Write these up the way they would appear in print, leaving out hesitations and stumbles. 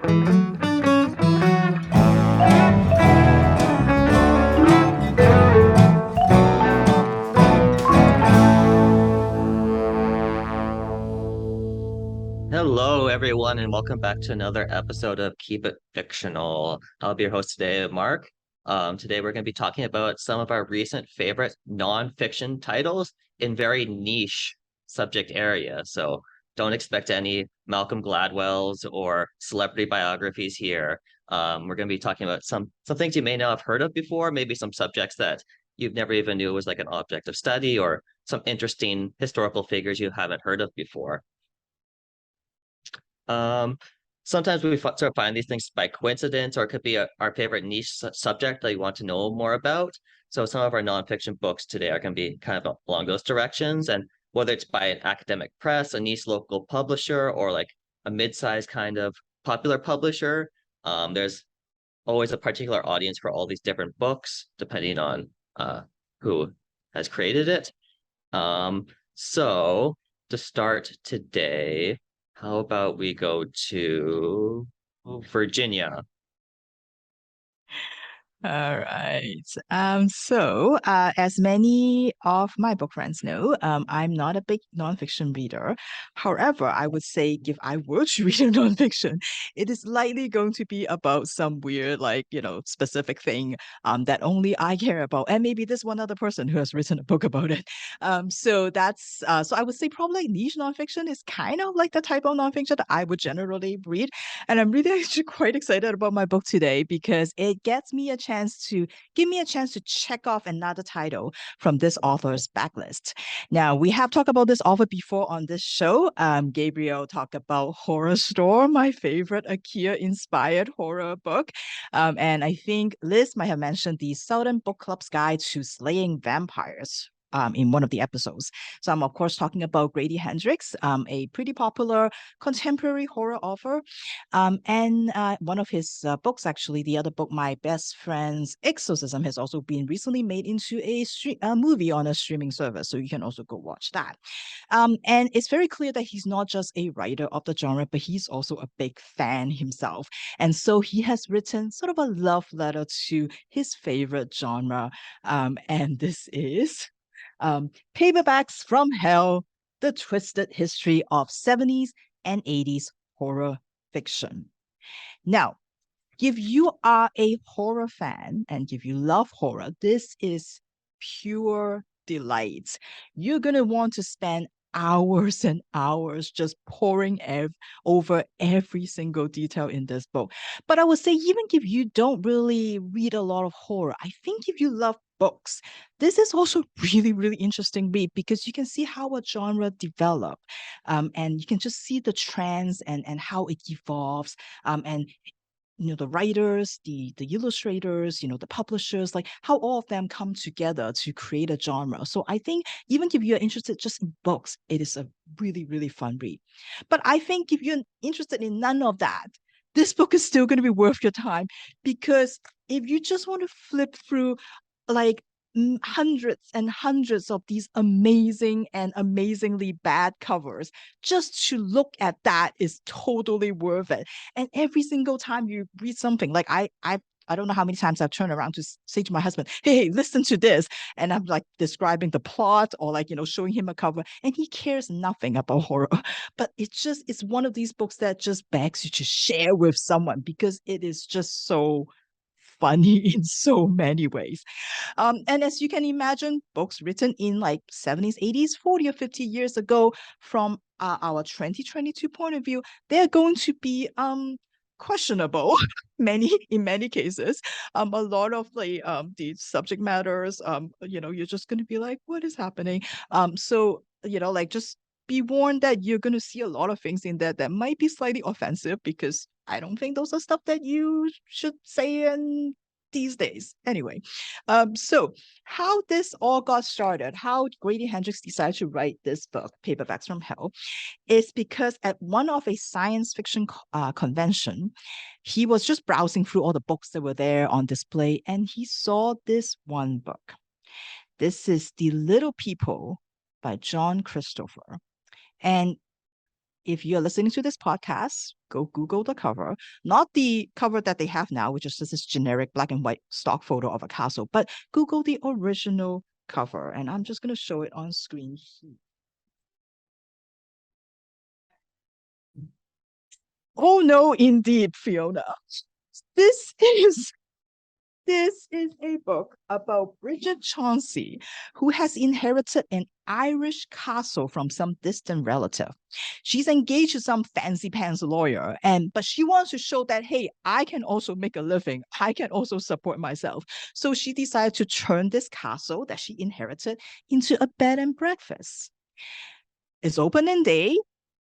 Hello, everyone, and welcome back to another episode of Keep It Fictional. I'll be your host today, Mark. Today, we're going to be talking about some of our recent favorite nonfiction titles in very niche subject areas. So, don't expect any Malcolm Gladwell's or celebrity biographies here. We're going to be talking about some things you may not have heard of before, maybe some subjects that you've never even knew was like an object of study, or some interesting historical figures you haven't heard of before. Um, Sometimes we sort of find these things by coincidence, or it could be our favorite niche subject that you want to know more about. So some of our nonfiction books today are going to be kind of along those directions, and whether it's by an academic press, a niche local publisher, or like a mid-sized kind of popular publisher, there's always a particular audience for all these different books, depending on who has created it. Um, so to start today, how about we go to Virginia? All right. As many of my book friends know, I'm not a big nonfiction reader. However, I would say if I were to read a nonfiction, it is likely going to be about some weird, specific thing that only I care about, and maybe this one other person who has written a book about it. So I would say probably niche nonfiction is kind of like the type of nonfiction that I would generally read. And I'm really actually quite excited about my book today because it gets me a chance to give me a chance to check off another title from this author's backlist. Now, we have talked about this author before on this show. Gabriel talked about Horror Store, my favorite IKEA-inspired horror book. And I think Liz might have mentioned the Southern Book Club's Guide to Slaying Vampires in one of the episodes. So I'm of course talking about Grady Hendrix, a pretty popular contemporary horror author. And one of his books, actually, the other book, My Best Friend's Exorcism, has also been recently made into a movie on a streaming service. So you can also go watch that. And it's very clear that he's not just a writer of the genre, but he's also a big fan himself. And so he has written sort of a love letter to his favorite genre. And this is Paperbacks from Hell, the twisted history of 70s and 80s horror fiction. Now, if you are a horror fan and if you love horror, this is pure delight. You're going to want to spend hours and hours just over every single detail in this book. But I would say, even if you don't really read a lot of horror, I think if you love books, this is also really, really interesting read because you can see how a genre developed, and you can just see the trends and how it evolves, and the writers, the illustrators, the publishers, like how all of them come together to create a genre. So I think even if you're interested just in books, it is a really, really fun read. But I think if you're interested in none of that, this book is still going to be worth your time, because if you just want to flip through like hundreds and hundreds of these amazing and amazingly bad covers, just to look at that is totally worth it. And every single time you read something, like I don't know how many times I've turned around to say to my husband, hey, listen to this. And I'm like describing the plot, or like, showing him a cover, and he cares nothing about horror. But it's one of these books that just begs you to share with someone because it is just so funny in so many ways. And as you can imagine, books written in like 70s, 80s, 40 or 50 years ago, from our 2022 point of view, they're going to be questionable in many cases. A lot of the subject matters, you're just going to be like, what is happening? Like, just be warned that you're going to see a lot of things in there that might be slightly offensive, because I don't think those are stuff that you should say in these days. Anyway, so how this all got started, how Grady Hendrix decided to write this book, Paperbacks from Hell, is because at one of a science fiction convention, he was just browsing through all the books that were there on display, and he saw this one book. This is The Little People by John Christopher. And if you're listening to this podcast, go Google the cover, not the cover that they have now, which is just this generic black and white stock photo of a castle, but Google the original cover. And I'm just going to show it on screen here. Oh no, indeed, Fiona. This is This is a book about Bridget Chauncey, who has inherited an Irish castle from some distant relative. She's engaged to some fancy pants lawyer, but she wants to show that, hey, I can also make a living. I can also support myself. So she decided to turn this castle that she inherited into a bed and breakfast. It's opening day.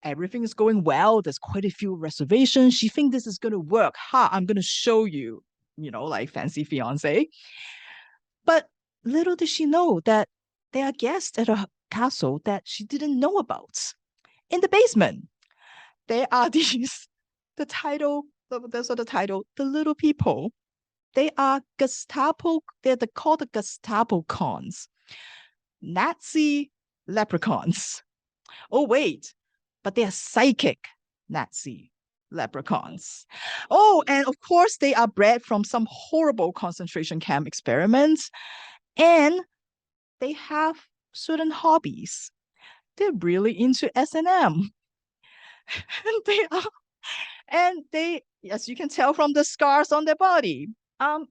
Everything is going well. There's quite a few reservations. She thinks this is going to work. I'm going to show you, like fancy fiance. But little did she know that there are guests at a castle that she didn't know about. In the basement, there are these, the title, there's the title, The Little People. They are Gestapo, they're called the Gestapo cons, Nazi leprechauns. Oh, wait, but they are psychic Nazi leprechauns. Oh, and of course, they are bred from some horrible concentration camp experiments, and they have certain hobbies. They're really into S&M. And they, as you can tell from the scars on their body, and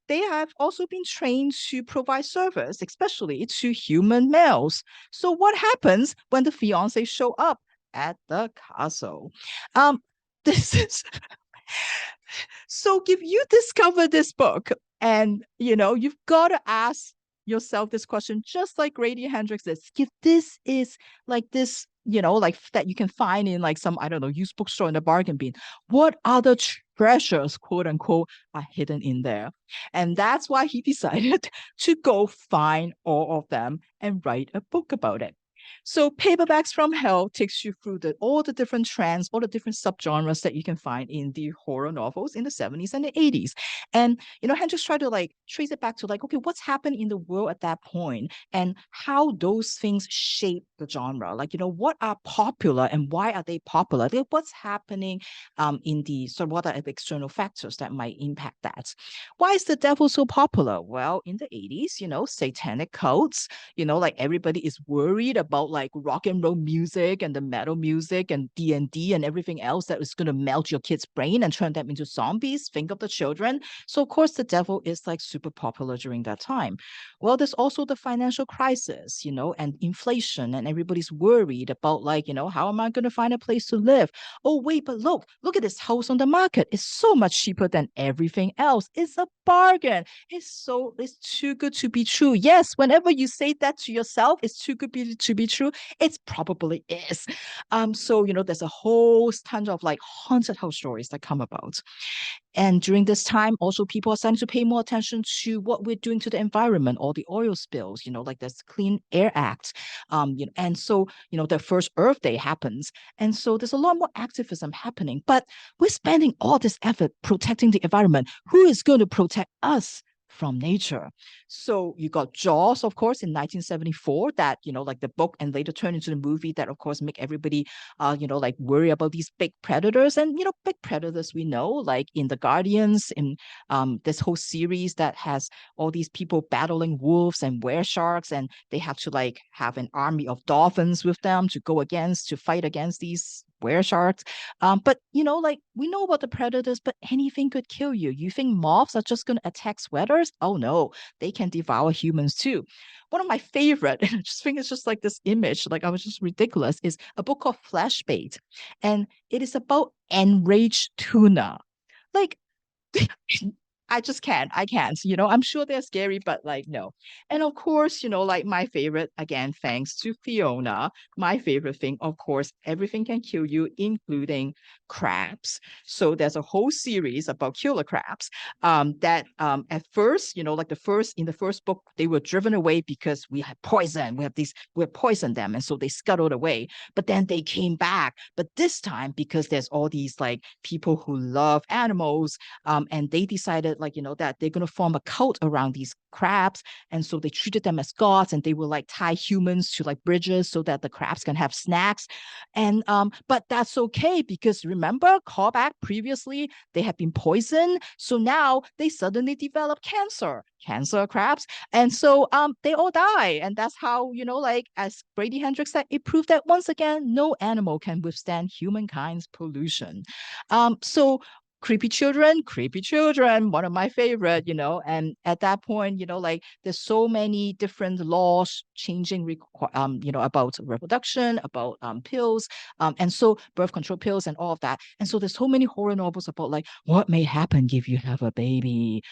they have also been trained to provide service, especially to human males. So what happens when the fiance show up at the castle? This is so if you discover this book and you've got to ask yourself this question, just like Grady Hendrix is, if this is like this, like that you can find in like some, I don't know, used bookstore in the bargain bin, what other treasures, quote unquote, are hidden in there? And that's why he decided to go find all of them and write a book about it. So Paperbacks from Hell takes you through all the different trends, all the different subgenres that you can find in the horror novels in the 70s and the 80s. And, Hendrix tried to like trace it back to like, okay, what's happened in the world at that point and how those things shape the genre. Like, what are popular and why are they popular? Like, what's happening in the sort of what are the external factors that might impact that? Why is the devil so popular? Well, in the 80s, satanic cults, like everybody is worried about like rock and roll music and the metal music and D&D and everything else that is going to melt your kid's brain and turn them into zombies. Think of the children. So of course the devil is like super popular during that time. Well, there's also the financial crisis, and inflation, and everybody's worried about like, how am I going to find a place to live? Oh, wait, but look at this house on the market. It's so much cheaper than everything else. It's a bargain. It's too good to be true. Yes, whenever you say that to yourself, it's too good to be true, it probably is. So there's a whole ton of like haunted house stories that come about. And during this time, also people are starting to pay more attention to what we're doing to the environment, all the oil spills, like this Clean Air Act. And so, the first Earth Day happens. And so there's a lot more activism happening, but we're spending all this effort protecting the environment. Who is going to protect us from nature? So you got Jaws, of course, in 1974, that, like the book and later turned into the movie that, of course, make everybody, like worry about these big predators. And, big predators, we know, like in The Guardians, in this whole series that has all these people battling wolves and were sharks, and they have to like have an army of dolphins with them to fight against these were sharks. But like we know about the predators, but anything could kill you. You think moths are just going to attack sweaters? Oh no, they can devour humans too. One of my favorite, and I just think it's just like this image, like I was just ridiculous, is a book called Flashbait, and it is about enraged tuna. Like I just can't. I can't. I'm sure they're scary, but like, no. And of course, like my favorite, again, thanks to Fiona, my favorite thing, of course, everything can kill you, including crabs. So there's a whole series about killer crabs that at first, like in the first book, they were driven away because we had poison. We poisoned them. And so they scuttled away. But then they came back. But this time, because there's all these like people who love animals, and they decided like, that they're going to form a cult around these crabs. And so they treated them as gods, and they will like tie humans to like bridges so that the crabs can have snacks. And but that's okay, because remember, callback previously, they had been poisoned. So now they suddenly develop cancer crabs. And so they all die. And that's how, like as Grady Hendrix said, it proved that once again, no animal can withstand humankind's pollution. So creepy children, one of my favorite, and at that point, like there's so many different laws changing, about reproduction, about pills, and so birth control pills and all of that. And so there's so many horror novels about like what may happen if you have a baby.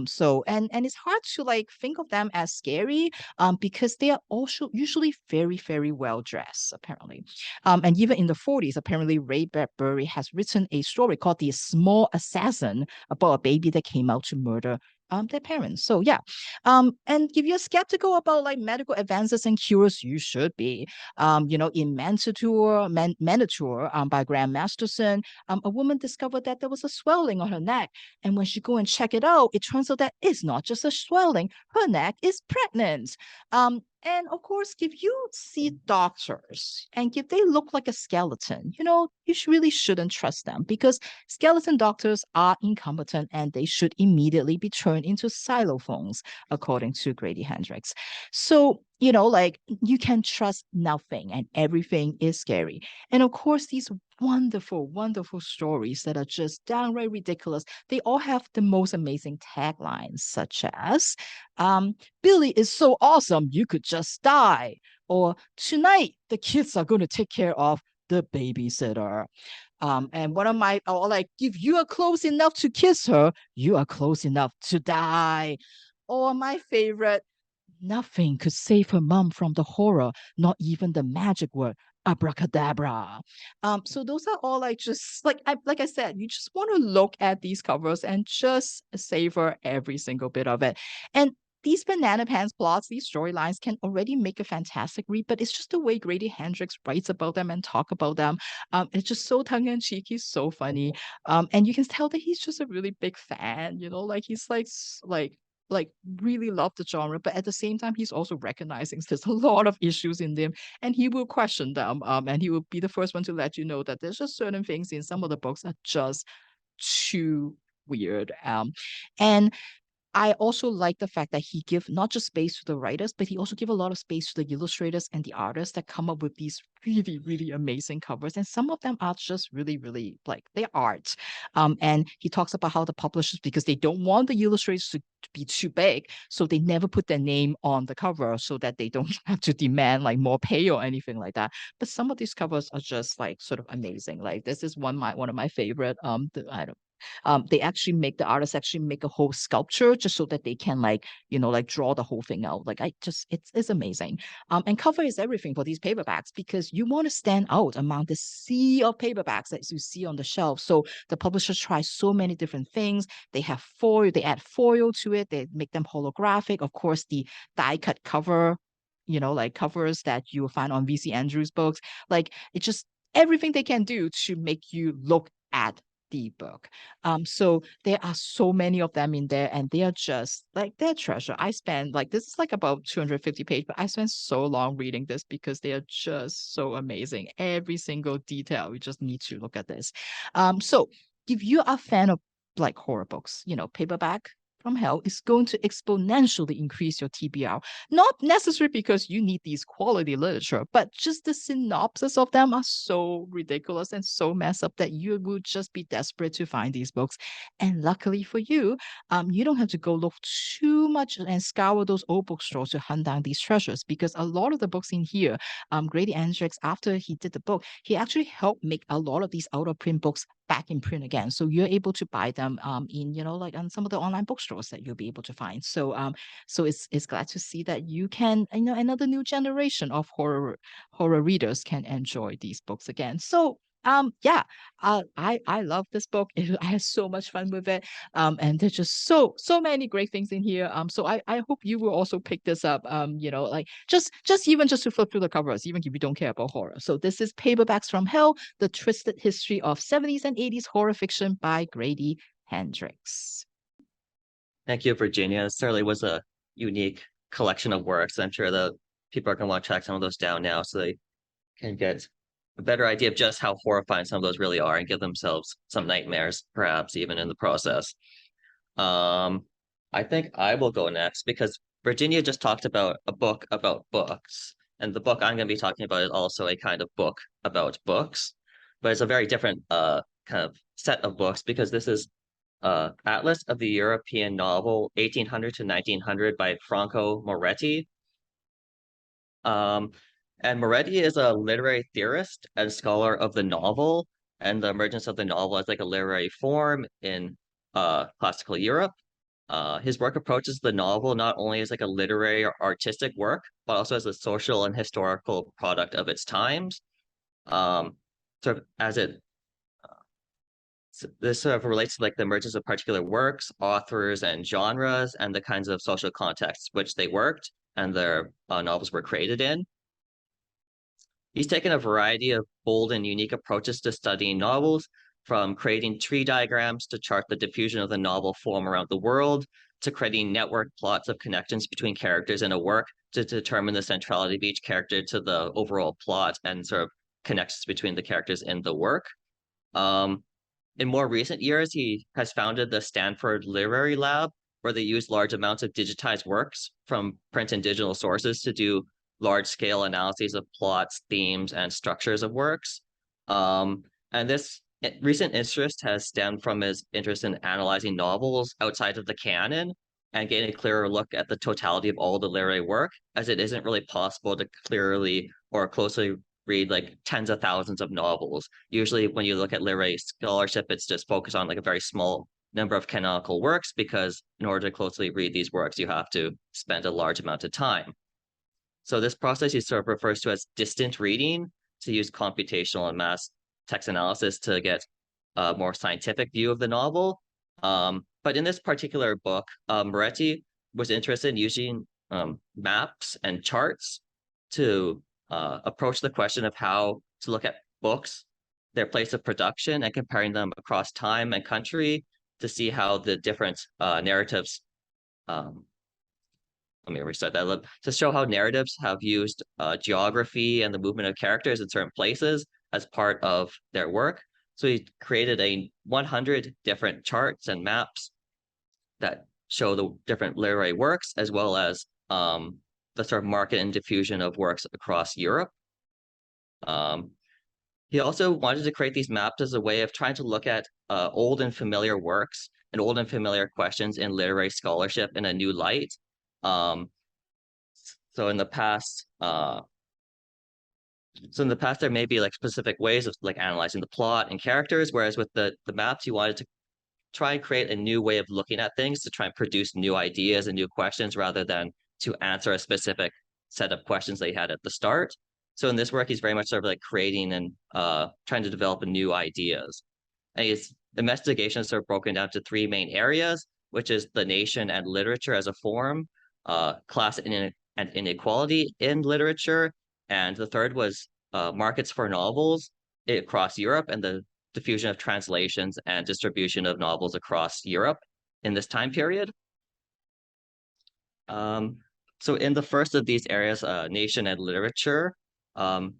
So and it's hard to like think of them as scary, because they are also usually very, very well dressed, apparently. And even in the 40s, apparently Ray Bradbury has written a story called The Small Assassin, about a baby that came out to murder their parents. So yeah. And if you're skeptical about like medical advances and cures, you should be. In Manator, by Graham Masterson, a woman discovered that there was a swelling on her neck. And when she go and check it out, it turns out that it's not just a swelling. Her neck is pregnant. And of course, if you see doctors and if they look like a skeleton, you really shouldn't trust them, because skeleton doctors are incompetent and they should immediately be turned into xylophones, according to Grady Hendrix. So, like you can trust nothing and everything is scary. And of course, these wonderful, wonderful stories that are just downright ridiculous, they all have the most amazing taglines, such as, Billy is so awesome, you could just die. Or tonight, the kids are going to take care of the babysitter. And one of my, or like, if you are close enough to kiss her, you are close enough to die. Or my favorite, nothing could save her mom from the horror, not even the magic word abracadabra. So those are all like just like I said, you just want to look at these covers and just savor every single bit of it. And these banana pants plots, these storylines can already make a fantastic read, but it's just the way Grady Hendrix writes about them and talk about them. It's just so tongue in cheek. He's so funny. And you can tell that he's just a really big fan. Like he's like really love the genre, but at the same time, he's also recognizing there's a lot of issues in them, and he will question them. And he will be the first one to let you know that there's just certain things in some of the books are just too weird. And I also like the fact that he give not just space to the writers, but he also give a lot of space to the illustrators and the artists that come up with these really, really amazing covers. And some of them are just really, really like they're art. And he talks about how the publishers, because they don't want the illustrators to be too big, so they never put their name on the cover so that they don't have to demand like more pay or anything like that. But some of these covers are just like sort of amazing. Like this is one of my favorite. I don't they actually make the artists actually make a whole sculpture just so that they can like like draw the whole thing out. Like I just it's amazing. And cover is everything for these paperbacks, because you want to stand out among the sea of paperbacks that you see on the shelf. So the publishers try so many different things. They have foil, they add foil to it, they make them holographic. Of course, the die cut cover, like covers that you will find on VC Andrews books. Like it's just everything they can do to make you look at the book. So there are so many of them in there, and they are just like they're treasure. I spent like this is like about 250 pages, but I spent so long reading this because they are just so amazing. Every single detail. We just need to look at this. So if you are a fan of like horror books, paperback from hell is going to exponentially increase your TBR. Not necessarily because you need these quality literature, but just the synopsis of them are so ridiculous and so messed up that you would just be desperate to find these books. And luckily for you, you don't have to go look too much and scour those old bookstores to hunt down these treasures, because a lot of the books in here, Grady Hendrix, after he did the book, he actually helped make a lot of these out of print books back in print again. So you're able to buy them in, like on some of the online bookstores that you'll be able to find. So it's glad to see that you can, another new generation of horror readers can enjoy these books again. So yeah, I love this book. I had so much fun with it. And there's just so many great things in here. So I hope you will also pick this up. Like just even just to flip through the covers, even if you don't care about horror. So this is Paperbacks from Hell: The Twisted History of 70s and 80s Horror Fiction by Grady Hendrix. Thank you, Virginia. It certainly was a unique collection of works. I'm sure the people are going to want to track some of those down now so they can get a better idea of just how horrifying some of those really are and give themselves some nightmares, perhaps even in the process. Um, I think I will go next because Virginia just talked about a book about books, and the book I'm going to be talking about is also a kind of book about books, but it's a very different kind of set of books because this is Atlas of the European Novel 1800 to 1900 by Franco Moretti. Um, and Moretti is a literary theorist and scholar of the novel and the emergence of the novel as like a literary form in classical Europe. His work approaches the novel not only as like a literary or artistic work, but also as a social and historical product of its times. Um, sort of as it this sort of relates to like the emergence of particular works, authors, and genres, and the kinds of social contexts which they worked and their novels were created in. He's taken a variety of bold and unique approaches to studying novels, from creating tree diagrams to chart the diffusion of the novel form around the world, to creating network plots of connections between characters in a work to determine the centrality of each character to the overall plot and sort of connections between the characters in the work. Um, in more recent years, he has founded the Stanford Literary Lab, where they use large amounts of digitized works from print and digital sources to do large scale analyses of plots, themes, and structures of works. And this recent interest has stemmed from his interest in analyzing novels outside of the canon and getting a clearer look at the totality of all the literary work, as it isn't really possible to clearly or closely read like tens of thousands of novels. Usually, when you look at literary scholarship, it's just focused on like a very small number of canonical works because in order to closely read these works, you have to spend a large amount of time. So this process he sort of refers to as distant reading to use computational and mass text analysis to get a more scientific view of the novel. But in this particular book, Moretti was interested in using maps and charts to approach the question of how to look at books, their place of production, and comparing them across time and country to see how the different narratives um, let me restart that to show how narratives have used geography and the movement of characters in certain places as part of their work. So he created 100 different charts and maps that show the different literary works as well as the sort of market and diffusion of works across Europe. Um, he also wanted to create these maps as a way of trying to look at old and familiar works and old and familiar questions in literary scholarship in a new light. Um, so in the past, there may be like specific ways of like analyzing the plot and characters, whereas with the maps, you wanted to try and create a new way of looking at things to try and produce new ideas and new questions rather than to answer a specific set of questions they had at the start. So in this work, he's very much sort of like creating and trying to develop new ideas. And his investigation is sort of broken down to three main areas, which is the nation and literature as a form, class and inequality in literature, and the third was markets for novels across Europe and the diffusion of translations and distribution of novels across Europe in this time period. So in the first of these areas, nation and literature,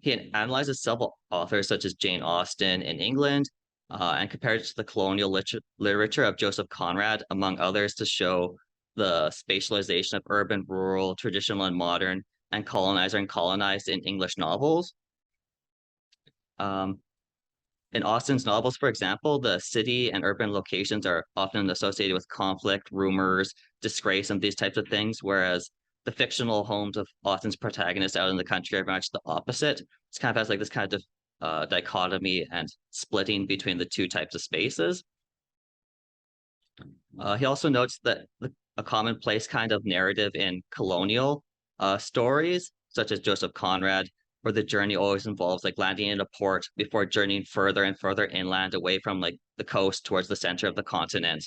he analyzes several authors such as Jane Austen in England and compared it to the colonial literature of Joseph Conrad, among others, to show the spatialization of urban, rural, traditional, and modern, and colonizer and colonized in English novels. Um, in Austen's novels, for example, the city and urban locations are often associated with conflict, rumors, disgrace, and these types of things, whereas the fictional homes of Austen's protagonists out in the country are very much the opposite. It's kind of has like this kind of dichotomy and splitting between the two types of spaces. He also notes that a commonplace kind of narrative in colonial stories, such as Joseph Conrad, where the journey always involves like landing in a port before journeying further and further inland away from like the coast towards the center of the continent.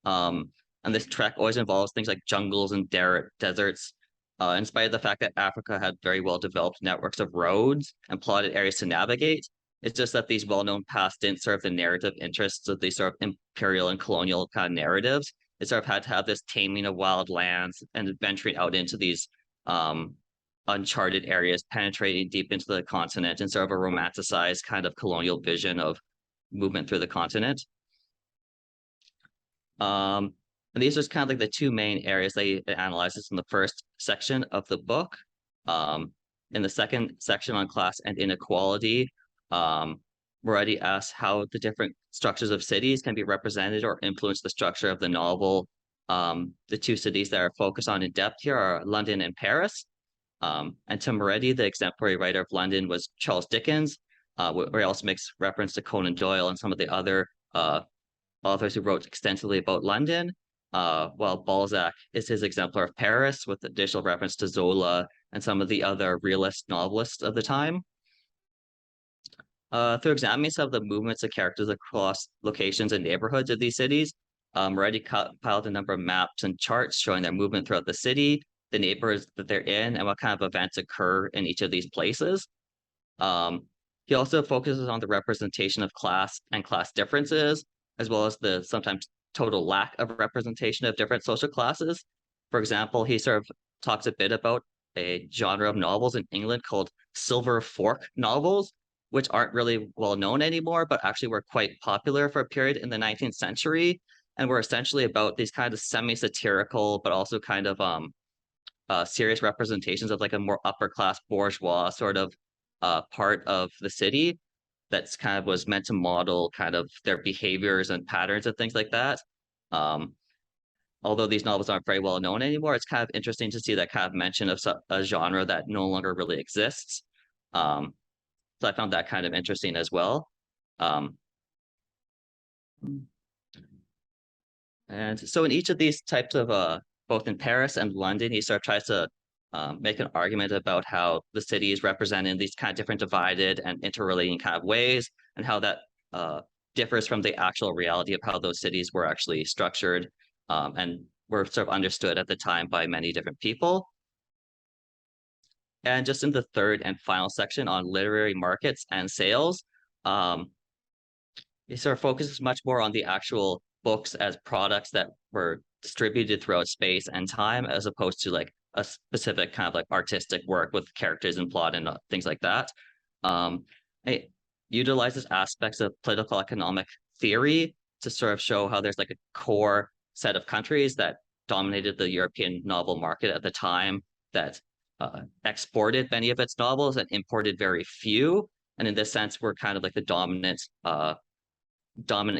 And this trek always involves things like jungles and deserts, in spite of the fact that Africa had very well developed networks of roads and plotted areas to navigate. It's just that these well-known paths didn't serve the narrative interests of these sort of imperial and colonial kind of narratives, it sort of had to have this taming of wild lands and venturing out into these uncharted areas, penetrating deep into the continent, and sort of a romanticized kind of colonial vision of movement through the continent. And these are kind of like the two main areas that he analyzes in the first section of the book. In the second section on class and inequality, Moretti asks how the different structures of cities can be represented or influence the structure of the novel. The two cities that are focused on in depth here are London and Paris. And to Moretti, the exemplary writer of London was Charles Dickens, where he also makes reference to Conan Doyle and some of the other authors who wrote extensively about London, while Balzac is his exemplar of Paris, with additional reference to Zola and some of the other realist novelists of the time. Through examining some of the movements of characters across locations and neighborhoods of these cities, Moretti compiled a number of maps and charts showing their movement throughout the city, the neighborhoods that they're in, and what kind of events occur in each of these places. He also focuses on the representation of class and class differences, as well as the sometimes total lack of representation of different social classes. For example, he sort of talks a bit about a genre of novels in England called silver fork novels, which aren't really well known anymore, but actually were quite popular for a period in the 19th century, and were essentially about these kind of semi-satirical, but also kind of serious representations of like a more upper class bourgeois sort of part of the city that's kind of was meant to model kind of their behaviors and patterns and things like that. Although these novels aren't very well known anymore, it's kind of interesting to see that kind of mention of a genre that no longer really exists. So I found that kind of interesting as well. And so in each of these types of both in Paris and London, he sort of tries to make an argument about how the city is represented in these kind of different divided and interrelating kind of ways, and how that differs from the actual reality of how those cities were actually structured and were sort of understood at the time by many different people. And just in the third and final section on literary markets and sales, it sort of focuses much more on the actual books as products that were distributed throughout space and time, as opposed to like a specific kind of like artistic work with characters and plot and things like that. It utilizes aspects of political economic theory to sort of show how there's like a core set of countries that dominated the European novel market at the time, that exported many of its novels and imported very few. And in this sense, we're kind of like the dominant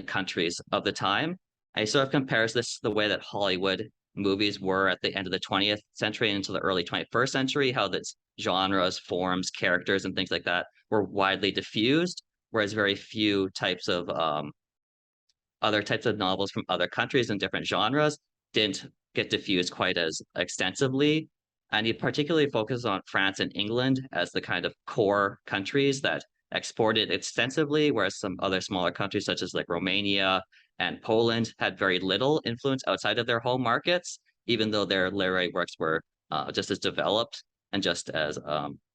countries of the time. I sort of compares this to the way that Hollywood movies were at the end of the 20th century into the early 21st century, how this genres, forms, characters, and things like that were widely diffused, whereas very few types of other types of novels from other countries and different genres didn't get diffused quite as extensively. And he particularly focuses on France and England as the kind of core countries that exported extensively, whereas some other smaller countries such as like Romania and Poland had very little influence outside of their home markets, even though their literary works were just as developed and just as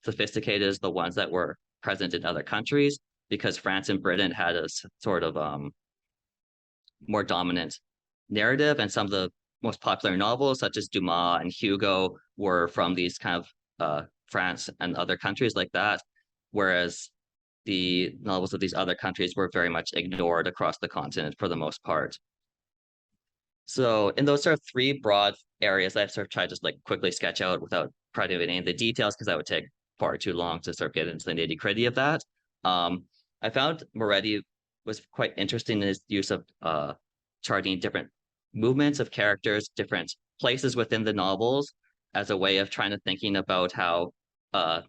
sophisticated as the ones that were present in other countries, because France and Britain had a sort of more dominant narrative, and some of the most popular novels, such as Dumas and Hugo, were from these kind of France and other countries like that, whereas the novels of these other countries were very much ignored across the continent for the most part. So in those sort of three broad areas, I've sort of tried to just like quickly sketch out without providing any of the details, because that would take far too long to sort of get into the nitty-gritty of that. I found Moretti was quite interesting in his use of charting different movements of characters, different places within the novels, as a way of trying to thinking about how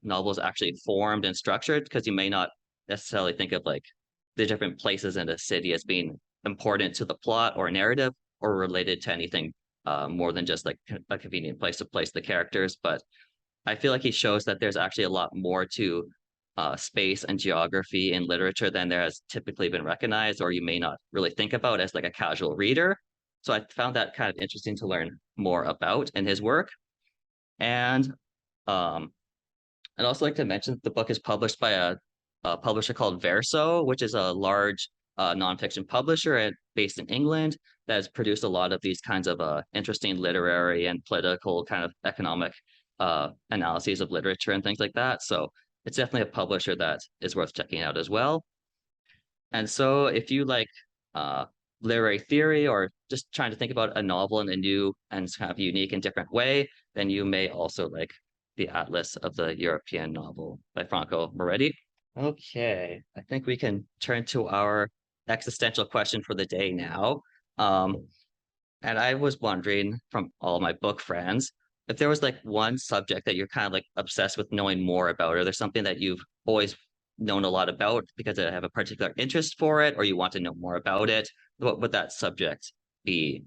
novels actually formed and structured, because you may not necessarily think of like the different places in a city as being important to the plot or narrative or related to anything more than just like a convenient place to place the characters. But I feel like he shows that there's actually a lot more to space and geography in literature than there has typically been recognized, or you may not really think about as like a casual reader. So I found that kind of interesting to learn more about in his work. And I'd also like to mention the book is published by a publisher called Verso, which is a large a nonfiction publisher based in England that has produced a lot of these kinds of interesting literary and political kind of economic analyses of literature and things like that. So it's definitely a publisher that is worth checking out as well. And so if you like uh, literary theory or just trying to think about a novel in a new and kind of unique and different way, then you may also like The Atlas of the European Novel by Franco Moretti. Okay, I think we can turn to our existential question for the day now. Um, and I was wondering from all my book friends, if there was like one subject that you're kind of like obsessed with knowing more about, or there's something that you've always known a lot about because I have a particular interest for it, or you want to know more about it, what would that subject be?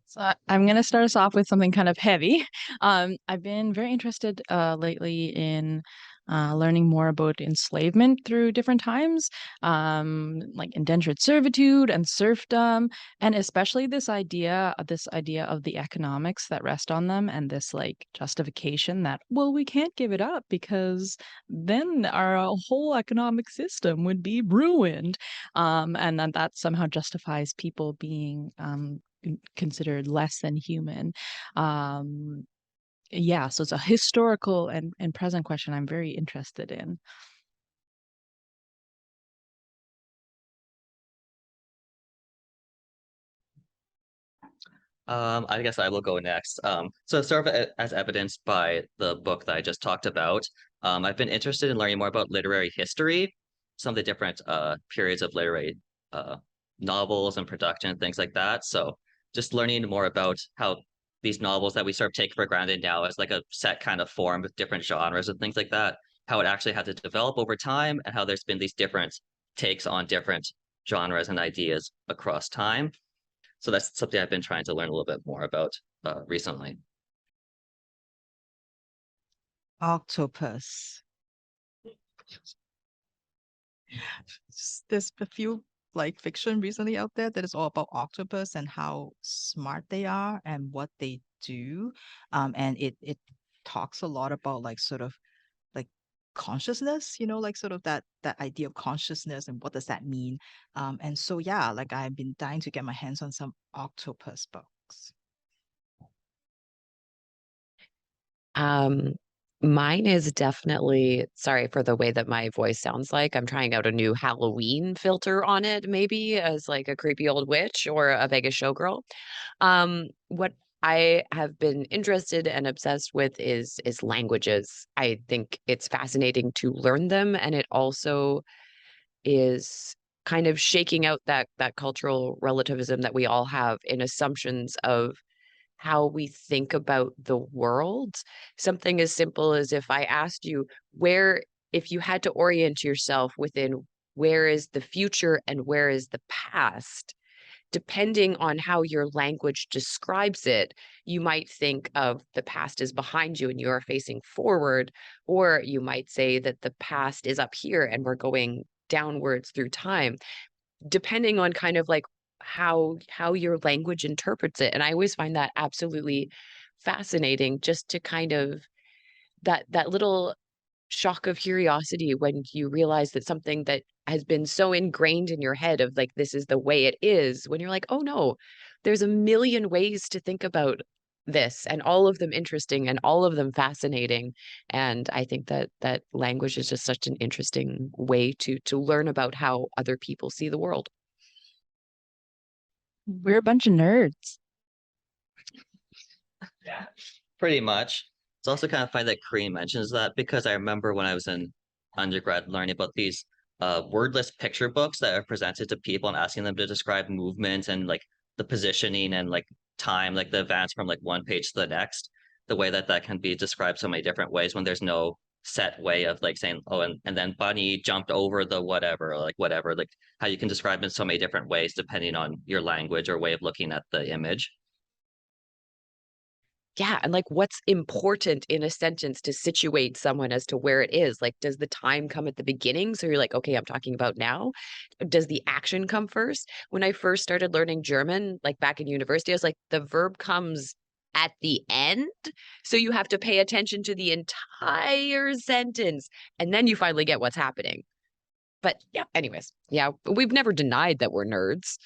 So I'm going to start us off with something kind of heavy. I've been very interested lately in learning more about enslavement through different times, like indentured servitude and serfdom, and especially this idea of the economics that rest on them, and this like justification that, well, we can't give it up because then our whole economic system would be ruined, and then that somehow justifies people being considered less than human. Um, yeah, so it's a historical and present question I'm very interested in. I guess I will go next. So sort of as evidenced by the book that I just talked about, I've been interested in learning more about literary history, some of the different periods of literary uh, novels and production and things like that. So just learning more about how these novels that we sort of take for granted now as like a set kind of form with different genres and things like that, how it actually had to develop over time and how there's been these different takes on different genres and ideas across time. So that's something I've been trying to learn a little bit more about recently. Octopus. There's a few like fiction recently out there that is all about octopus and how smart they are and what they do. And it talks a lot about like sort of like consciousness, like sort of that idea of consciousness and what does that mean. And so yeah, like I've been dying to get my hands on some octopus books. Um, Mine is definitely, sorry for the way that my voice sounds like. I'm trying out a new Halloween filter on it, maybe as like a creepy old witch or a Vegas showgirl. What I have been interested and obsessed with is languages. I think it's fascinating to learn them, and it also is kind of shaking out that cultural relativism that we all have in assumptions of how we think about the world. Something as simple as if I asked you where, if you had to orient yourself within where is the future and where is the past, depending on how your language describes it, you might think of the past is behind you and you are facing forward, or you might say that the past is up here and we're going downwards through time, depending on kind of like how your language interprets it. And I always find that absolutely fascinating, just to kind of that little shock of curiosity when you realize that something that has been so ingrained in your head of like this is the way it is, when you're like, oh no, there's a million ways to think about this, and all of them interesting and all of them fascinating. And I think that language is just such an interesting way to learn about how other people see the world. We're a bunch of nerds. Yeah. Pretty much. It's also kind of funny that Korean mentions that because I remember when I was in undergrad learning about these wordless picture books that are presented to people and asking them to describe movement and like the positioning and like time, like the advance from like one page to the next, the way that that can be described so many different ways when there's no set way of like saying, oh, and then Bunny jumped over the whatever, or like whatever, like how you can describe in so many different ways depending on your language or way of looking at the image. Yeah, and like what's important in a sentence to situate someone as to where it is? Like, does the time come at the beginning? So you're like, okay, I'm talking about now. Does the action come first? When I first started learning German, like back in university, I was like, the verb comes at the end. So you have to pay attention to the entire sentence, and then you finally get what's happening. But yeah, anyways, yeah, we've never denied that we're nerds.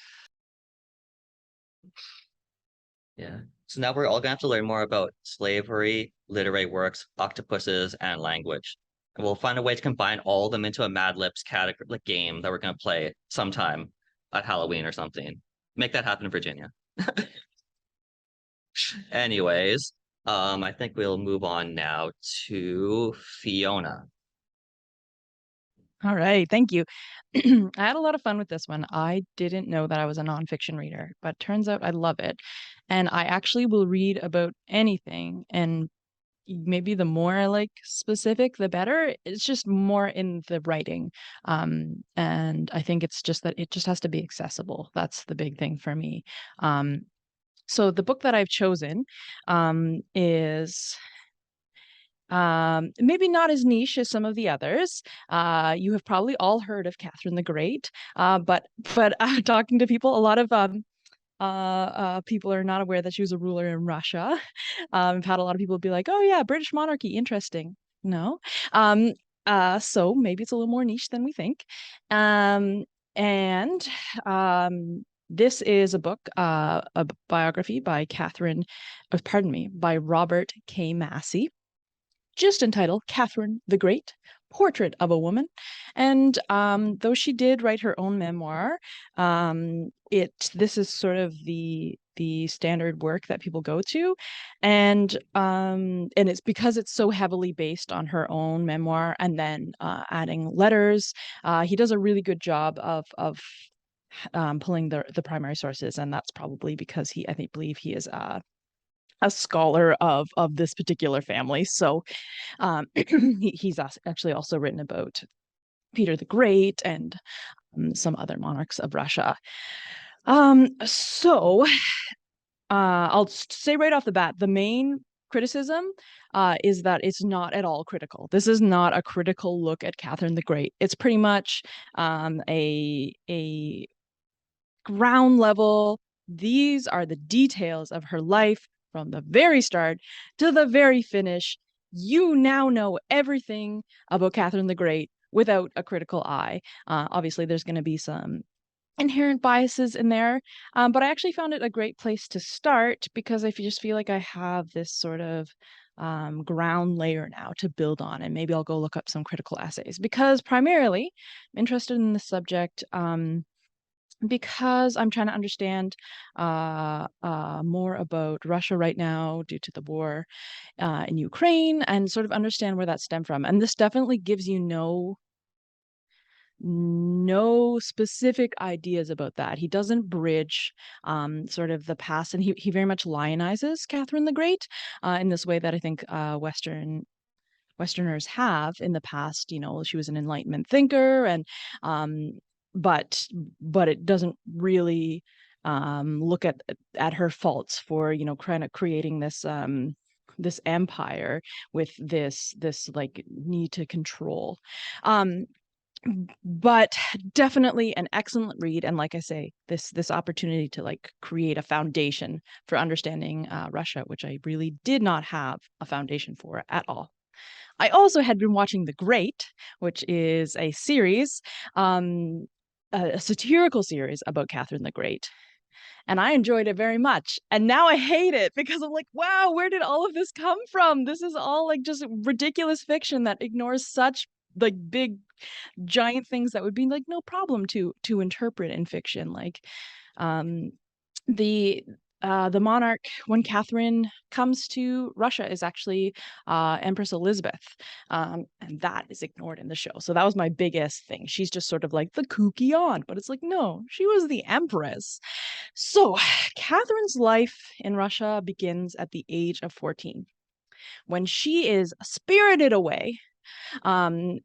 Yeah. So now we're all gonna have to learn more about slavery, literary works, octopuses, and language. And we'll find a way to combine all of them into a Mad Libs category like game that we're gonna play sometime at Halloween or something. Make that happen in Virginia. Anyways, I think we'll move on now to Fiona. All right, thank you. I had a lot of fun with this one. I didn't know that I was a nonfiction reader, but turns out I love it. And I actually will read about anything. And maybe the more like specific, the better. It's just more in the writing. And I think it's just that it just has to be accessible. That's the big thing for me. So the book that I've chosen is maybe not as niche as some of the others. You have probably all heard of Catherine the Great, but talking to people, a lot of people are not aware that she was a ruler in Russia. I've had a lot of people be like, "Oh yeah, British monarchy, interesting." No, um, so maybe it's a little more niche than we think. And this is a book, a biography by by Robert K. Massey, just entitled Catherine the Great, Portrait of a Woman. And though she did write her own memoir, this is sort of the standard work that people go to, and it's because it's so heavily based on her own memoir and then adding letters. He does a really good job of pulling the primary sources, and that's probably because believe he is a scholar of this particular family. So he's actually also written about Peter the Great and some other monarchs of Russia. So I'll say right off the bat, the main criticism is that it's not at all critical. This is not a critical look at Catherine the Great. It's pretty much a ground level. These are the details of her life from the very start to the very finish. You now know everything about Catherine the Great without a critical eye. Obviously, there's going to be some inherent biases in there, but I actually found it a great place to start because I just feel like I have this sort of ground layer now to build on, and maybe I'll go look up some critical essays because primarily I'm interested in the subject. Because I'm trying to understand more about Russia right now due to the war in Ukraine and sort of understand where that stemmed from. And this definitely gives you no specific ideas about that. He doesn't bridge sort of the past, and he very much lionizes Catherine the Great in this way that I think Westerners have in the past. You know, she was an Enlightenment thinker, and um, but it doesn't really look at her faults for kind of creating this empire with this like need to control. Um, but definitely an excellent read, and like I say, this opportunity to like create a foundation for understanding Russia, which I really did not have a foundation for at all. I also had been watching The Great, which is a series, a satirical series about Catherine the Great. And I enjoyed it very much. And now I hate it because I'm like, wow, where did all of this come from? This is all like just ridiculous fiction that ignores such like big giant things that would be like no problem to interpret in fiction. Like um the the monarch, when Catherine comes to Russia, is actually Empress Elizabeth, and that is ignored in the show. So that was my biggest thing. She's just sort of like the kooky aunt, but it's like no, she was the empress. So Catherine's life in Russia begins at the age of 14, when she is spirited away um,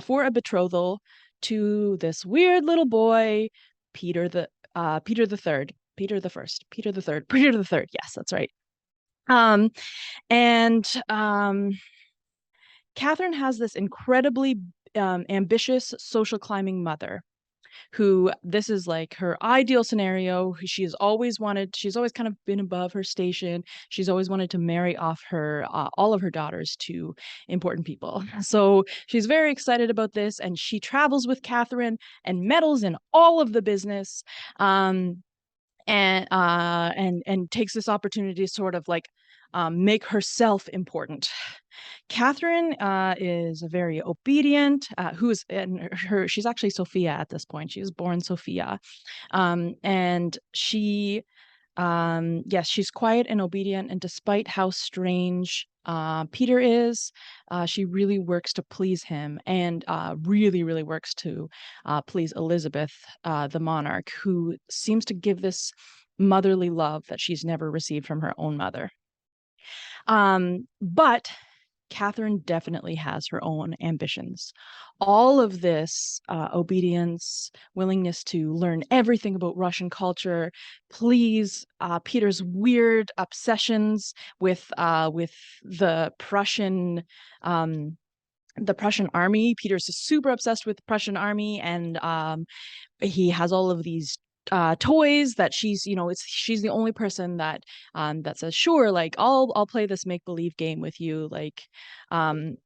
for a betrothal to this weird little boy, Peter the Third, Peter the First, Peter the Third, Peter the Third. Yes, that's right. Um, and Catherine has this incredibly ambitious social climbing mother who this is like her ideal scenario. She's always kind of been above her station. She's always wanted to marry off her all of her daughters to important people. So she's very excited about this, and she travels with Kathryn and meddles in all of the business, and takes this opportunity to sort of like make herself important. Kathryn is a very obedient, who's and she's actually Sophia at this point. She was born Sophia, and yes, she's quiet and obedient, and despite how strange Peter is, she really works to please him, and really, really works to please Elizabeth, the monarch, who seems to give this motherly love that she's never received from her own mother. But Kathryn definitely has her own ambitions. All of this obedience, willingness to learn everything about Russian culture, please Peter's weird obsessions with the Prussian. The Prussian army. Peter's super obsessed with the Prussian army, and he has all of these toys that she's the only person that says, sure, like I'll play this make believe game with you, like and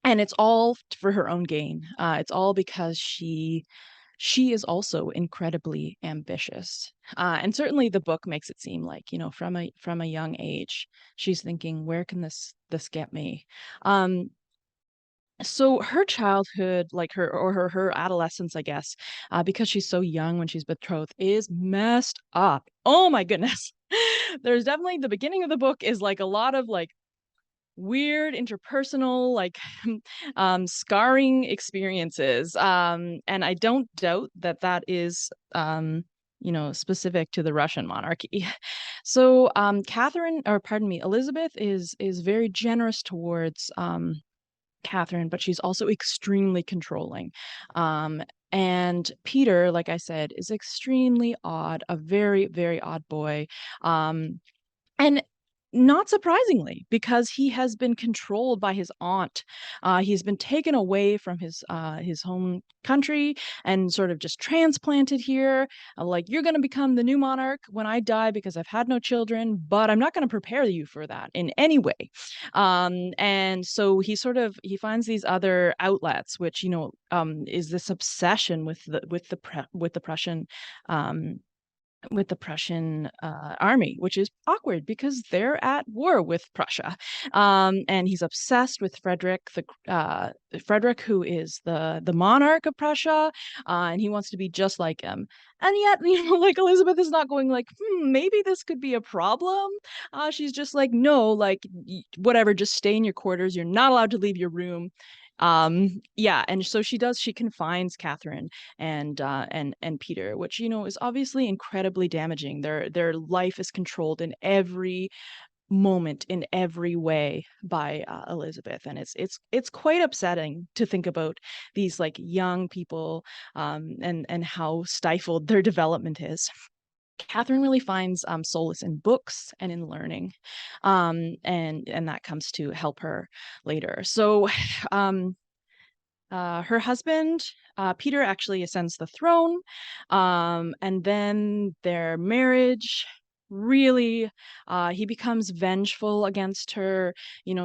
it's all for her own gain. It's all because she is also incredibly ambitious, and certainly the book makes it seem like, from a young age, she's thinking, where can this get me? So her childhood, like her adolescence, I guess, because she's so young when she's betrothed, is messed up. Oh my goodness. There's definitely, the beginning of the book is like a lot of like weird interpersonal, like scarring experiences. And I don't doubt that is specific to the Russian monarchy. So Elizabeth is very generous towards Kathryn, but she's also extremely controlling. And Peter, like I said, is extremely odd, a very, very odd boy. And not surprisingly, because he has been controlled by his aunt. He's been taken away from his home country and sort of just transplanted here. Like, you're going to become the new monarch when I die because I've had no children, but I'm not going to prepare you for that in any way. And so he finds these other outlets, which is this obsession with the Prussian. With the Prussian army, which is awkward because they're at war with Prussia. And he's obsessed with Frederick, Frederick, who is the monarch of Prussia, and he wants to be just like him. And yet, like, Elizabeth is not going like, maybe this could be a problem. She's just like, no, like, whatever, just stay in your quarters. You're not allowed to leave your room. Yeah, and so she confines Kathryn and Peter, which is obviously incredibly damaging. Their life is controlled in every moment, in every way, by Elizabeth, and it's quite upsetting to think about these like young people, and how stifled their development is. Kathryn really finds solace in books and in learning, and that comes to help her later. So her husband, Peter, actually ascends the throne, and then their marriage really, he becomes vengeful against her.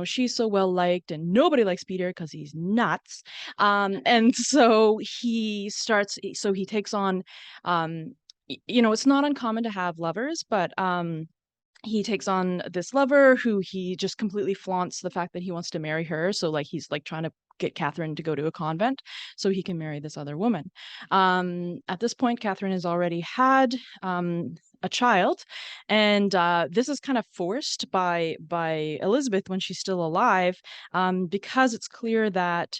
She's so well liked, and nobody likes Peter because he's nuts. And so he takes on, it's not uncommon to have lovers, but he takes on this lover who he just completely flaunts the fact that he wants to marry her. So like he's like trying to get Kathryn to go to a convent so he can marry this other woman. At this point, Kathryn has already had a child, and this is kind of forced by Elizabeth when she's still alive, because it's clear that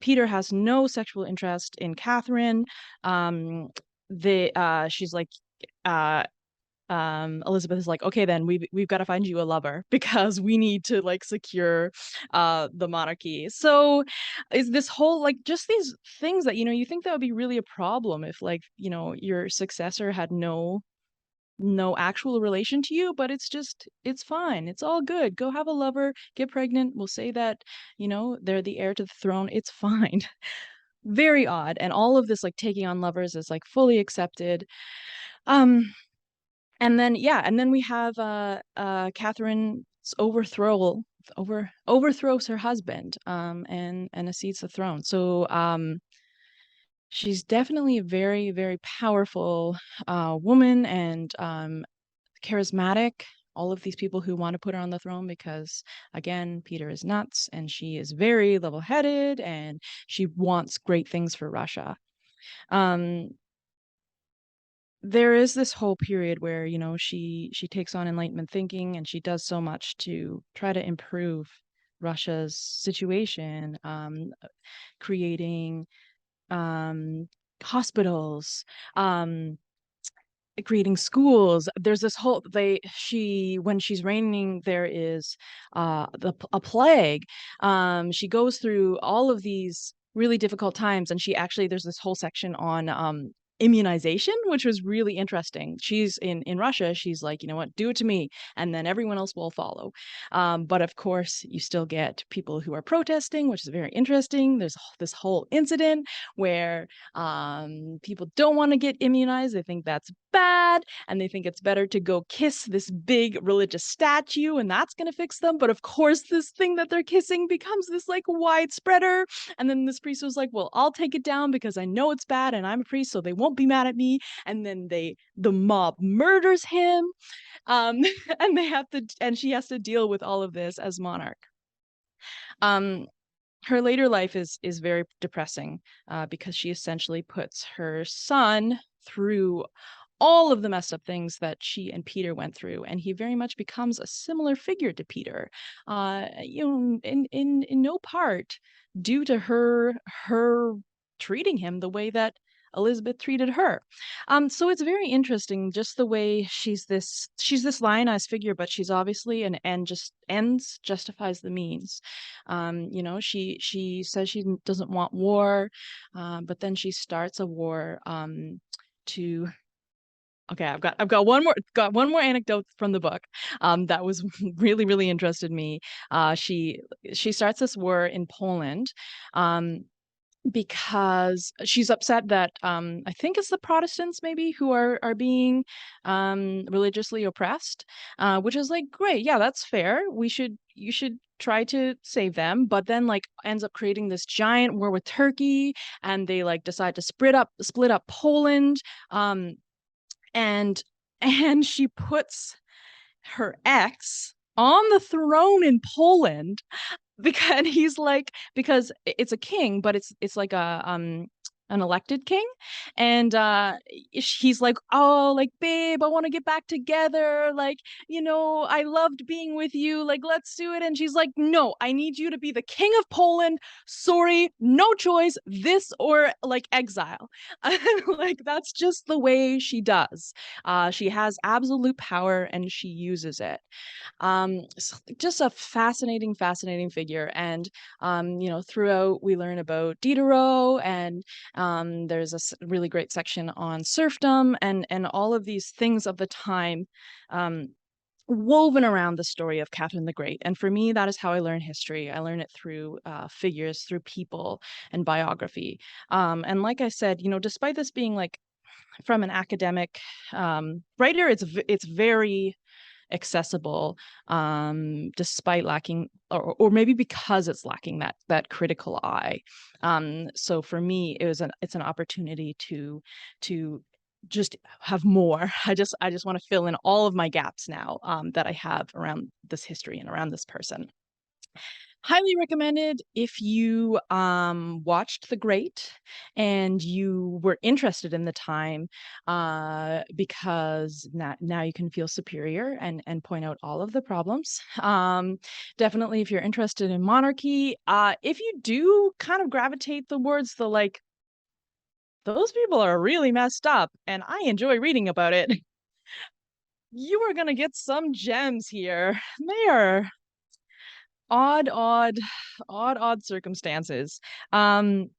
Peter has no sexual interest in Kathryn. She's like, Elizabeth is like, okay, then we've got to find you a lover because we need to like secure the monarchy. So is this whole like just these things that you think that would be really a problem if like your successor had no actual relation to you, but it's fine, it's all good, go have a lover, get pregnant, we'll say that they're the heir to the throne, it's fine. very odd, and all of this like taking on lovers is like fully accepted. Um, and then we have Catherine's overthrows her husband, and accedes the throne. So she's definitely a very, very powerful woman, and charismatic. All of these people who want to put her on the throne because, again, Peter is nuts and she is very level-headed and she wants great things for Russia. Um, there is this whole period where, you know, she takes on Enlightenment thinking and she does so much to try to improve Russia's situation, creating hospitals, um, creating schools. There's this whole when she's reigning, there is a plague. She goes through all of these really difficult times, and there's this whole section on immunization, which was really interesting. She's in Russia, she's like, you know what, do it to me, and then everyone else will follow. But of course you still get people who are protesting, which is very interesting. There's this whole incident where people don't want to get immunized. They think that's bad, and they think it's better to go kiss this big religious statue, and that's going to fix them. But of course, this thing that they're kissing becomes this like widespreader. And then this priest was like, well, I'll take it down because I know it's bad and I'm a priest, so they won't be mad at me. And then the mob murders him. Um, and she has to deal with all of this as monarch. Her later life is very depressing because she essentially puts her son through all of the messed up things that she and Peter went through, and he very much becomes a similar figure to Peter, in no part due to her treating him the way that Elizabeth treated her. So it's very interesting just the way she's this lionized figure, but she's obviously an end. Just ends justifies the means. She says she doesn't want war, but then she starts a war to Okay, I've got one more anecdote from the book that was really, really interested me. She starts this war in Poland because she's upset that I think it's the Protestants maybe who are being religiously oppressed, which is like great, yeah, that's fair. You should try to save them, but then like ends up creating this giant war with Turkey, and they like decide to split up Poland. And she puts her ex on the throne in Poland because because it's a king, but it's like an elected king, and he's like, oh, like, babe, I want to get back together, like, I loved being with you, like, let's do it. And she's like, no, I need you to be the king of Poland. Sorry, no choice, this or like exile. Like, that's just the way she does. She has absolute power and she uses it. Just a fascinating figure. And throughout we learn about Diderot, and there's a really great section on serfdom and all of these things of the time, woven around the story of Catherine the Great. And for me, that is how I learn history. I learn it through figures, through people and biography. And like I said, despite this being like from an academic writer, it's very accessible, despite lacking, or maybe because it's lacking that critical eye. So for me, it's an opportunity to just have more. I just want to fill in all of my gaps now that I have around this history and around this person. Highly recommended if you watched The Great and you were interested in the time, because now you can feel superior and point out all of the problems. Definitely if you're interested in monarchy, if you do kind of gravitate towards the like, those people are really messed up and I enjoy reading about it, you are gonna get some gems here. They are odd circumstances. And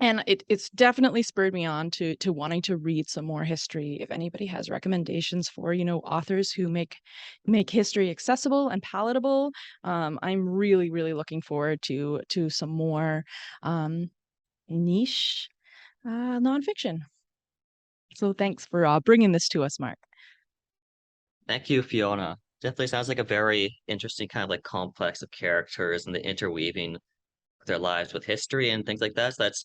it's definitely spurred me on to wanting to read some more history. If anybody has recommendations for, authors who make history accessible and palatable, I'm really, really looking forward to some more niche nonfiction. So thanks for bringing this to us, Mark. Thank you, Fiona. Definitely sounds like a very interesting kind of like complex of characters and the interweaving their lives with history and things like that. So that's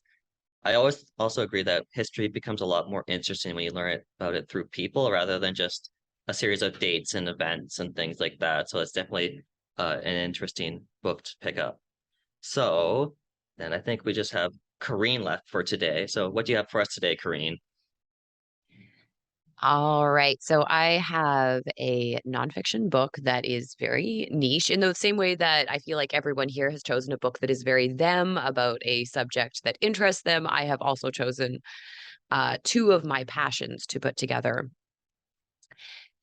I always also agree that history becomes a lot more interesting when you learn about it through people rather than just a series of dates and events and things like that. So it's definitely an interesting book to pick up. So then I think we just have Kareen left for today. So what do you have for us today, Kareen? All right. So I have a nonfiction book that is very niche in the same way that I feel like everyone here has chosen a book that is very them about a subject that interests them. I have also chosen two of my passions to put together.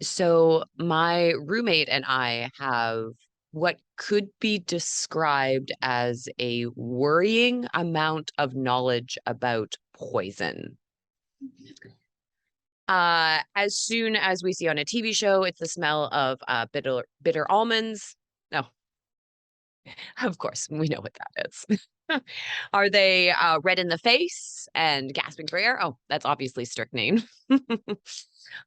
So my roommate and I have what could be described as a worrying amount of knowledge about poison. As soon as we see on a TV show, it's the smell of bitter almonds. No, of course, we know what that is. Are they red in the face and gasping for air? Oh, that's obviously strychnine.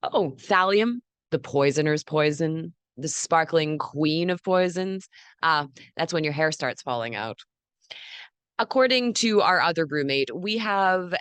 Oh, thallium, the poisoner's poison, the sparkling queen of poisons. That's when your hair starts falling out. According to our other roommate, we have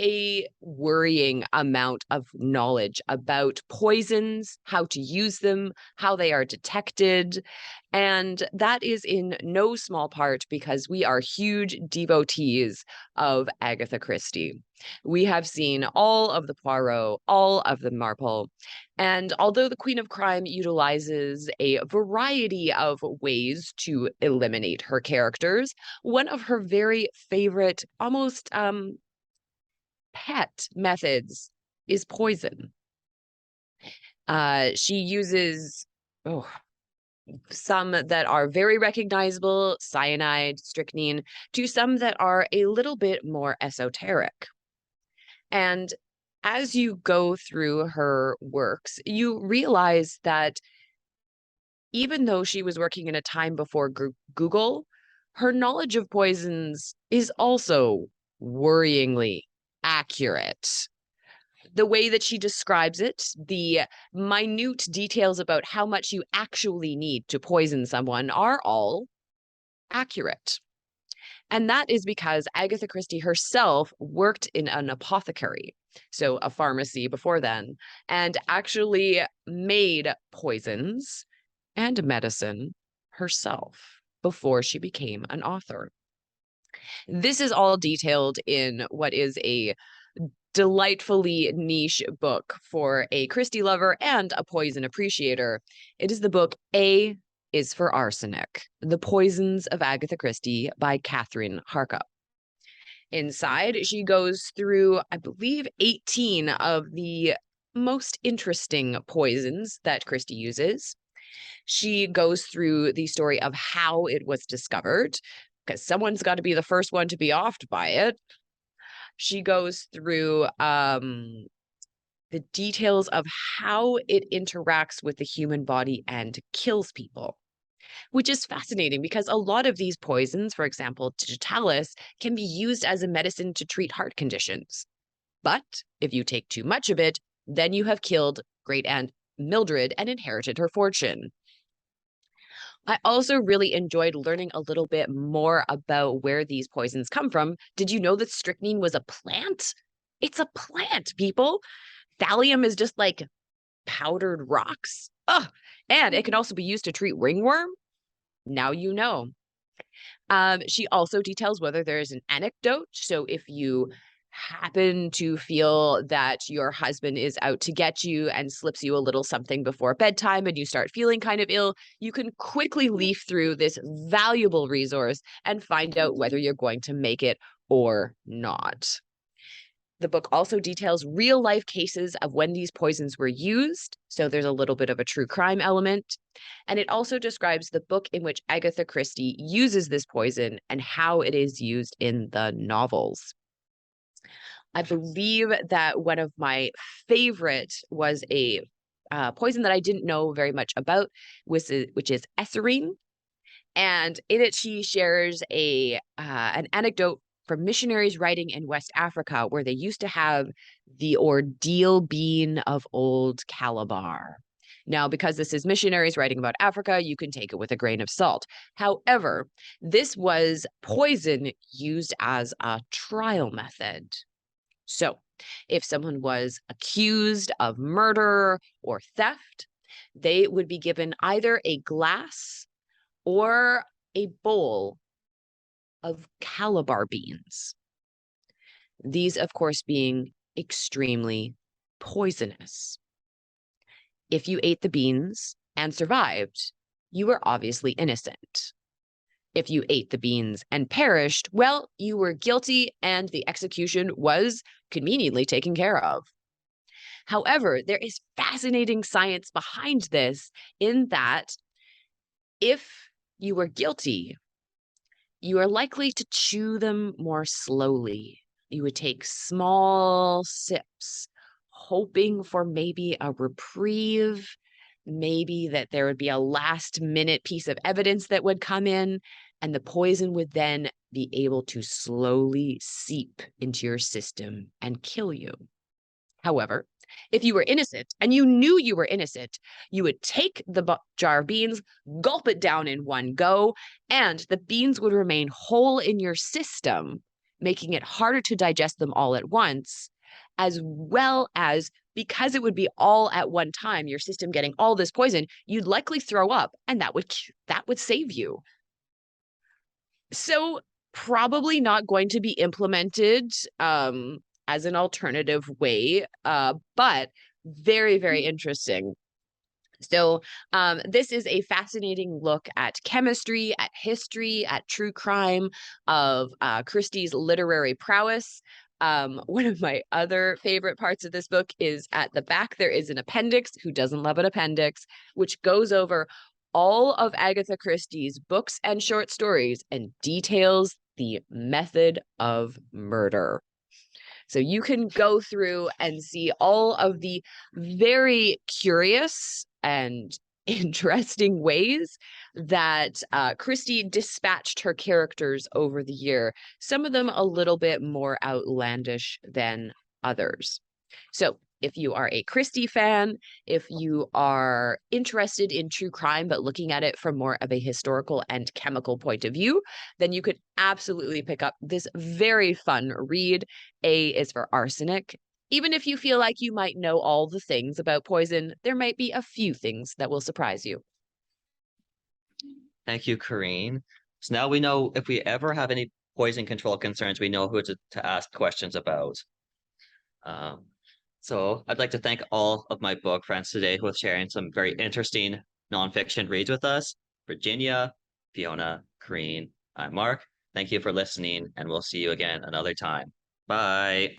a worrying amount of knowledge about poisons, how to use them, how they are detected. And that is in no small part because we are huge devotees of Agatha Christie. We have seen all of the Poirot, all of the Marple. And although the Queen of Crime utilizes a variety of ways to eliminate her characters, one of her very favorite, almost pet methods is poison. She uses some that are very recognizable, cyanide, strychnine, to some that are a little bit more esoteric. And as you go through her works, you realize that even though she was working in a time before Google, her knowledge of poisons is also worryingly accurate. The way that she describes it, the minute details about how much you actually need to poison someone are all accurate. And that is because Agatha Christie herself worked in an apothecary, so a pharmacy before then, and actually made poisons and medicine herself before she became an author. This is all detailed in what is a delightfully niche book for a Christie lover and a poison appreciator. It is the book A is for Arsenic, The Poisons of Agatha Christie by Kathryn Harkup. Inside, she goes through, I believe, 18 of the most interesting poisons that Christie uses. She goes through the story of how it was discovered, because someone's got to be the first one to be offed by it. She goes through the details of how it interacts with the human body and kills people, which is fascinating because a lot of these poisons, for example, digitalis, can be used as a medicine to treat heart conditions. But if you take too much of it, then you have killed great aunt Mildred and inherited her fortune. I also really enjoyed learning a little bit more about where these poisons come from. Did you know that strychnine was a plant? It's a plant, people. Thallium is just like powdered rocks. Ugh. And it can also be used to treat ringworm. Now you know. She also details whether there is an anecdote. So if you happen to feel that your husband is out to get you and slips you a little something before bedtime and you start feeling kind of ill, you can quickly leaf through this valuable resource and find out whether you're going to make it or not. The book also details real life cases of when these poisons were used, so there's a little bit of a true crime element. And it also describes the book in which Agatha Christie uses this poison and how it is used in the novels. I believe that one of my favorite was a poison that I didn't know very much about, which is eserine. And in it, she shares an anecdote from missionaries writing in West Africa, where they used to have the ordeal bean of old Calabar. Now, because this is missionaries writing about Africa, you can take it with a grain of salt. However, this was poison used as a trial method. So, if someone was accused of murder or theft, they would be given either a glass or a bowl of Calabar beans. These, of course, being extremely poisonous. If you ate the beans and survived, you were obviously innocent. If you ate the beans and perished, well, you were guilty and the execution was conveniently taken care of. However, there is fascinating science behind this in that if you were guilty, you are likely to chew them more slowly. You would take small sips, hoping for maybe a reprieve, maybe that there would be a last-minute piece of evidence that would come in, and the poison would then be able to slowly seep into your system and kill you. However, if you were innocent and you knew you were innocent, you would take the jar of beans, gulp it down in one go, and the beans would remain whole in your system, making it harder to digest them all at once, as well as because it would be all at one time, your system getting all this poison, you'd likely throw up, and that would save you. So probably not going to be implemented as an alternative way, but very, very interesting. So this is a fascinating look at chemistry, at history, at true crime, of Christie's literary prowess. One of my other favorite parts of this book is at the back, there is an appendix, who doesn't love an appendix, which goes over all of Agatha Christie's books and short stories and details the method of murder. So you can go through and see all of the very curious and interesting ways that Christie dispatched her characters over the year, some of them a little bit more outlandish than others. So if you are a Christie fan, if you are interested in true crime but looking at it from more of a historical and chemical point of view, then you could absolutely pick up this very fun read. A is for Arsenic. Even if you feel like you might know all the things about poison, there might be a few things that will surprise you. Thank you, Kareen. So now we know if we ever have any poison control concerns, we know who to ask questions about. So I'd like to thank all of my book friends today who are sharing some very interesting nonfiction reads with us. Virginia, Fiona, Kareen, I'm Mark. Thank you for listening, and we'll see you again another time. Bye.